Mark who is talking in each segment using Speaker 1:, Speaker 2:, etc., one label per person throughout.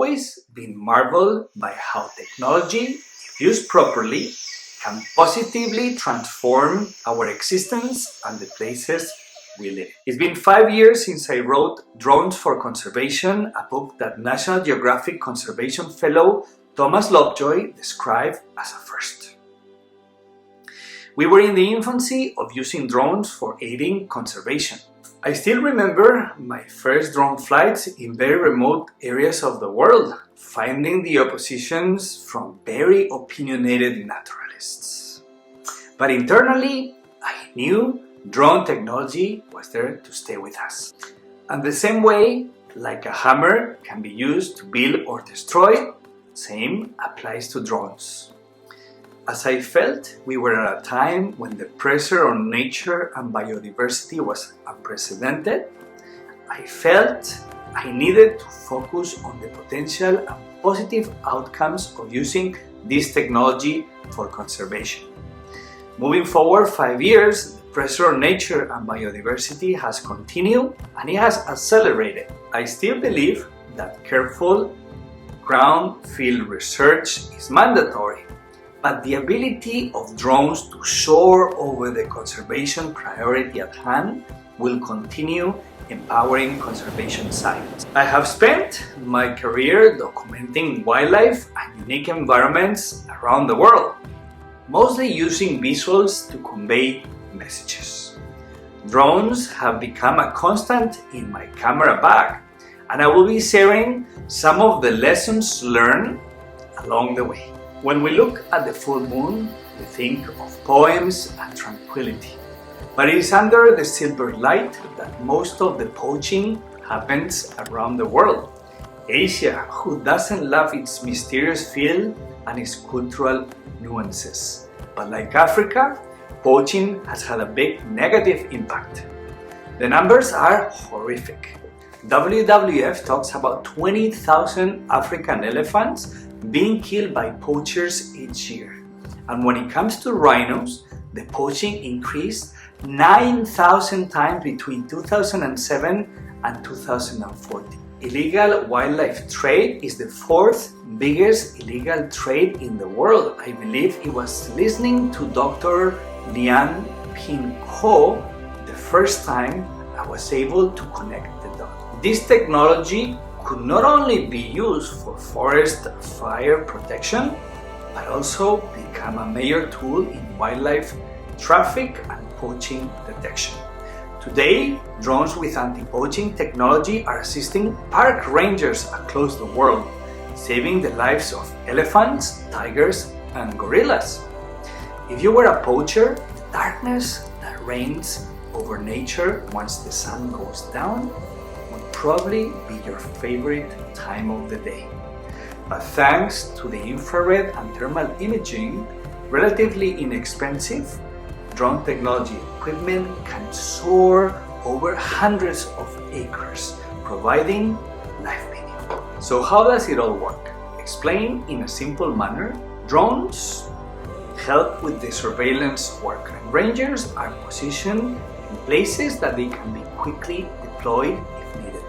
Speaker 1: always been marveled by how technology, if used properly, can positively transform our existence and the places we live. It's been 5 years since I wrote Drones for Conservation, a book that National Geographic Conservation Fellow Thomas Lovejoy described as a first. We were in the infancy of using drones for aiding conservation. I still remember my first drone flights in very remote areas of the world, finding the oppositions from very opinionated naturalists. But internally, I knew drone technology was there to stay with us. And the same way, like a hammer can be used to build or destroy, same applies to drones. As I felt we were at a time when the pressure on nature and biodiversity was unprecedented, I felt I needed to focus on the potential and positive outcomes of using this technology for conservation. Moving forward 5 years, the pressure on nature and biodiversity has continued and it has accelerated. I still believe that careful ground field research is mandatory. But the ability of drones to soar over the conservation priority at hand will continue empowering conservation science. I have spent my career documenting wildlife and unique environments around the world, mostly using visuals to convey messages. Drones have become a constant in my camera bag, and I will be sharing some of the lessons learned along the way. When we look at the full moon, we think of poems and tranquility. But it is under the silver light that most of the poaching happens around the world. Asia, who doesn't love its mysterious feel and its cultural nuances. But like Africa, poaching has had a big negative impact. The numbers are horrific. WWF talks about 20,000 African elephants being killed by poachers each year. And when it comes to rhinos, the poaching increased 9,000 times between 2007 and 2014. Illegal wildlife trade is the fourth biggest illegal trade in the world. I believe it was listening to Dr. Lian Pin Ho the first time I was able to connect the dots. This technology could not only be used for forest fire protection, but also become a major tool in wildlife traffic and poaching detection. Today, drones with anti-poaching technology are assisting park rangers across the world, saving the lives of elephants, tigers, and gorillas. If you were a poacher, the darkness that reigns over nature once the sun goes down would probably be your favorite time of the day. But thanks to the infrared and thermal imaging, relatively inexpensive, drone technology equipment can soar over hundreds of acres, providing live video. So how does it all work? Explained in a simple manner, drones help with the surveillance work, and rangers are positioned in places that they can be quickly deployed if needed.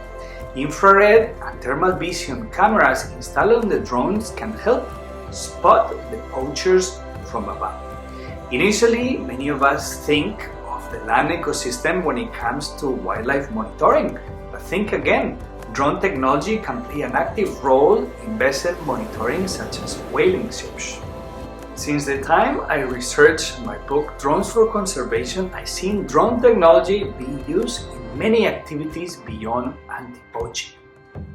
Speaker 1: Infrared and thermal vision cameras installed on the drones can help spot the poachers from above. Initially, many of us think of the land ecosystem when it comes to wildlife monitoring, but think again. Drone technology can play an active role in vessel monitoring such as whaling ships. Since the time I researched my book Drones for Conservation, I've seen drone technology being used in many activities beyond anti-poaching.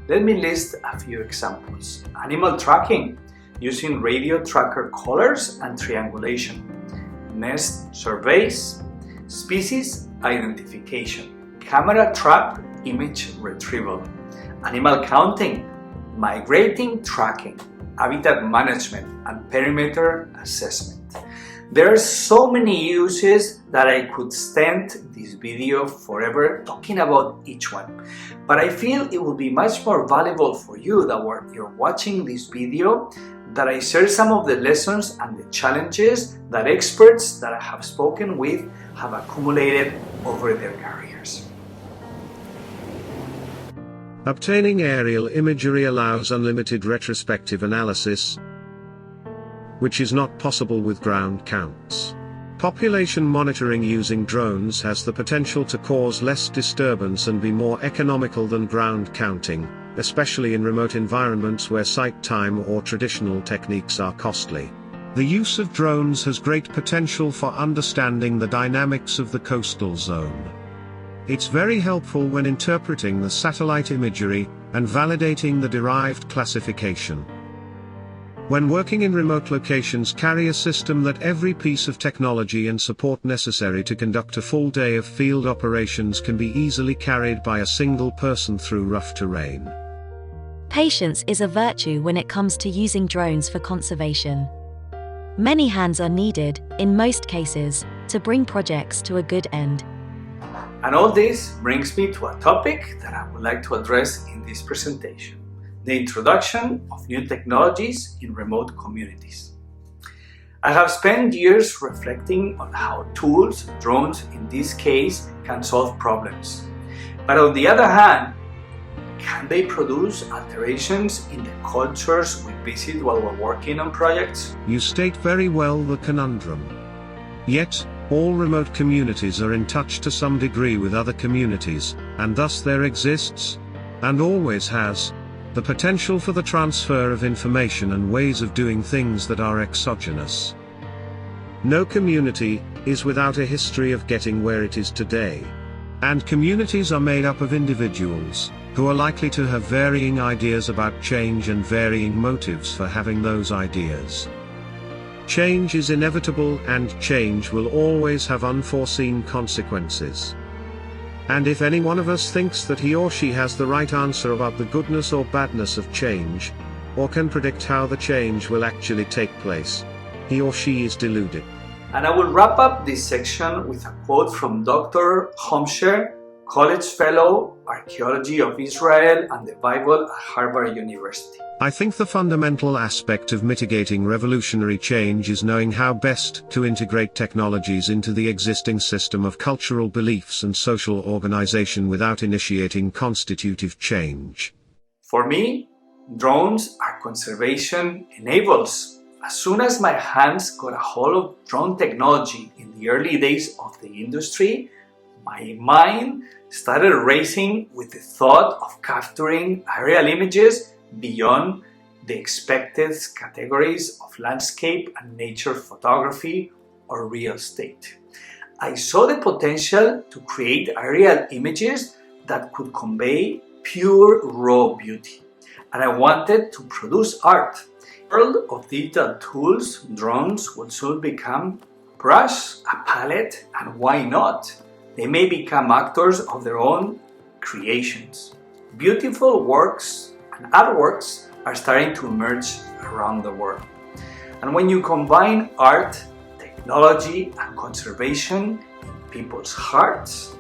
Speaker 1: Let me list a few examples. Animal tracking, using radio tracker collars and triangulation. Nest surveys, species identification, camera trap image retrieval, animal counting, migrating tracking, habitat management, and perimeter assessment. There are so many uses that I could stand this video forever talking about each one. But I feel it will be much more valuable for you that you're watching this video that I share some of the lessons and the challenges that experts that I have spoken with have accumulated over their careers.
Speaker 2: Obtaining aerial imagery allows unlimited retrospective analysis, which is not possible with ground counts. Population monitoring using drones has the potential to cause less disturbance and be more economical than ground counting, especially in remote environments where site time or traditional techniques are costly. The use of drones has great potential for understanding the dynamics of the coastal zone. It's very helpful when interpreting the satellite imagery and validating the derived classification. When working in remote locations, carry a system that every piece of technology and support necessary to conduct a full day of field operations can be easily carried by a single person through rough terrain.
Speaker 3: Patience is a virtue when it comes to using drones for conservation. Many hands are needed, in most cases, to bring projects to a good end.
Speaker 1: And all this brings me to a topic that I would like to address in this presentation: the introduction of new technologies in remote communities. I have spent years reflecting on how tools, drones in this case, can solve problems. But on the other hand, can they produce alterations in the cultures we visit while we're working on projects?
Speaker 2: You state very well the conundrum. Yet, all remote communities are in touch to some degree with other communities, and thus there exists, and always has, the potential for the transfer of information and ways of doing things that are exogenous. No community is without a history of getting where it is today. And communities are made up of individuals, who are likely to have varying ideas about change and varying motives for having those ideas. Change is inevitable, and change will always have unforeseen consequences. And if any one of us thinks that he or she has the right answer about the goodness or badness of change, or can predict how the change will actually take place, he or she is deluded.
Speaker 1: And I will wrap up this section with a quote from Dr. Homsher, College Fellow, Archaeology of Israel and the Bible at Harvard University.
Speaker 2: I think the fundamental aspect of mitigating revolutionary change is knowing how best to integrate technologies into the existing system of cultural beliefs and social organization without initiating constitutive change.
Speaker 1: For me, drones are conservation enablers. As soon as my hands got a hold of drone technology in the early days of the industry, my mind started racing with the thought of capturing aerial images beyond the expected categories of landscape and nature photography or real estate. I saw the potential to create aerial images that could convey pure raw beauty, and I wanted to produce art. The world of digital tools, drones will soon become a brush, a palette, and why not? They may become actors of their own creations. Beautiful works and artworks are starting to emerge around the world. And when you combine art, technology, and conservation in people's hearts,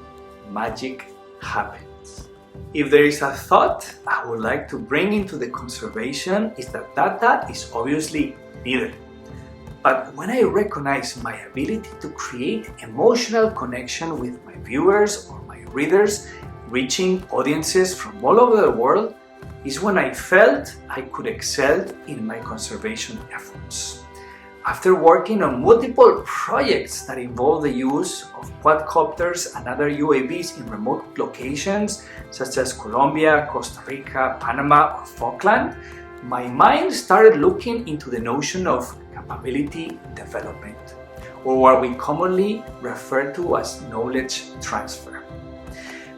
Speaker 1: magic happens. If there is a thought I would like to bring into the conservation, is that data is obviously needed. But when I recognize my ability to create emotional connection with my viewers or my readers, reaching audiences from all over the world, is when I felt I could excel in my conservation efforts. After working on multiple projects that involve the use of quadcopters and other UAVs in remote locations such as Colombia, Costa Rica, Panama, or Falkland, my mind started looking into the notion of capability development, or what we commonly refer to as knowledge transfer.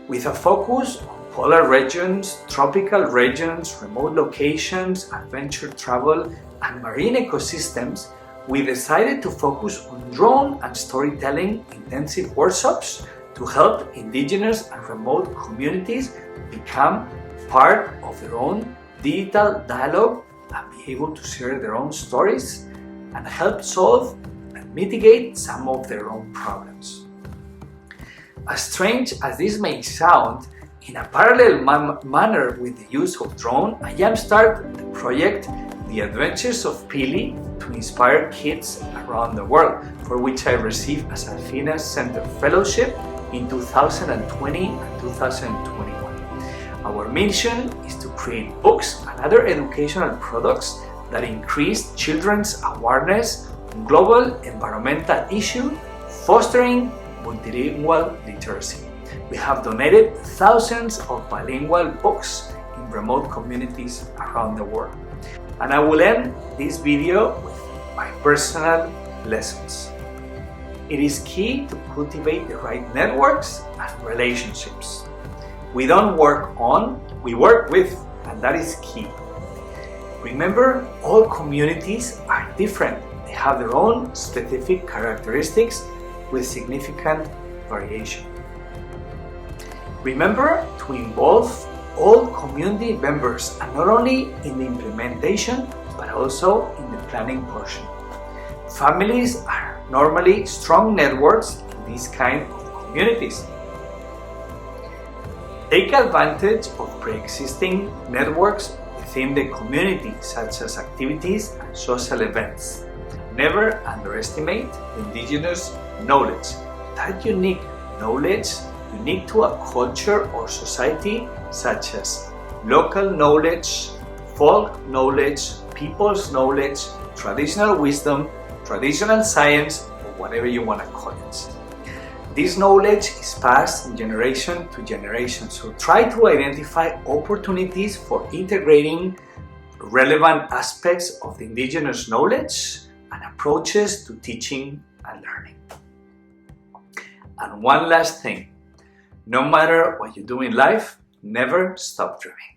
Speaker 1: With a focus on polar regions, tropical regions, remote locations, adventure travel, and marine ecosystems, we decided to focus on drone and storytelling intensive workshops to help indigenous and remote communities become part of their own digital dialogue and be able to share their own stories and help solve and mitigate some of their own problems. As strange as this may sound, in a parallel manner with the use of drone, I jumpstarted the project The Adventures of Pili to inspire kids around the world, for which I received a Salfina Center Fellowship in 2020 and 2021. Our mission is to create books and other educational products that increase children's awareness on global environmental issues, fostering multilingual literacy. We have donated thousands of bilingual books in remote communities around the world. And I will end this video with my personal lessons. It is key to cultivate the right networks and relationships. We don't work on, we work with, and that is key. Remember, all communities are different. They have their own specific characteristics with significant variation. Remember to involve all community members, and not only in the implementation, but also in the planning portion. Families are normally strong networks in these kind of communities. Take advantage of pre-existing networks within the community, such as activities and social events. Never underestimate indigenous knowledge. That unique knowledge, unique to a culture or society, such as local knowledge, folk knowledge, people's knowledge, traditional wisdom, traditional science, or whatever you want to call it. This knowledge is passed generation to generation, so try to identify opportunities for integrating relevant aspects of the indigenous knowledge and approaches to teaching and learning. And one last thing, no matter what you do in life, never stop dreaming.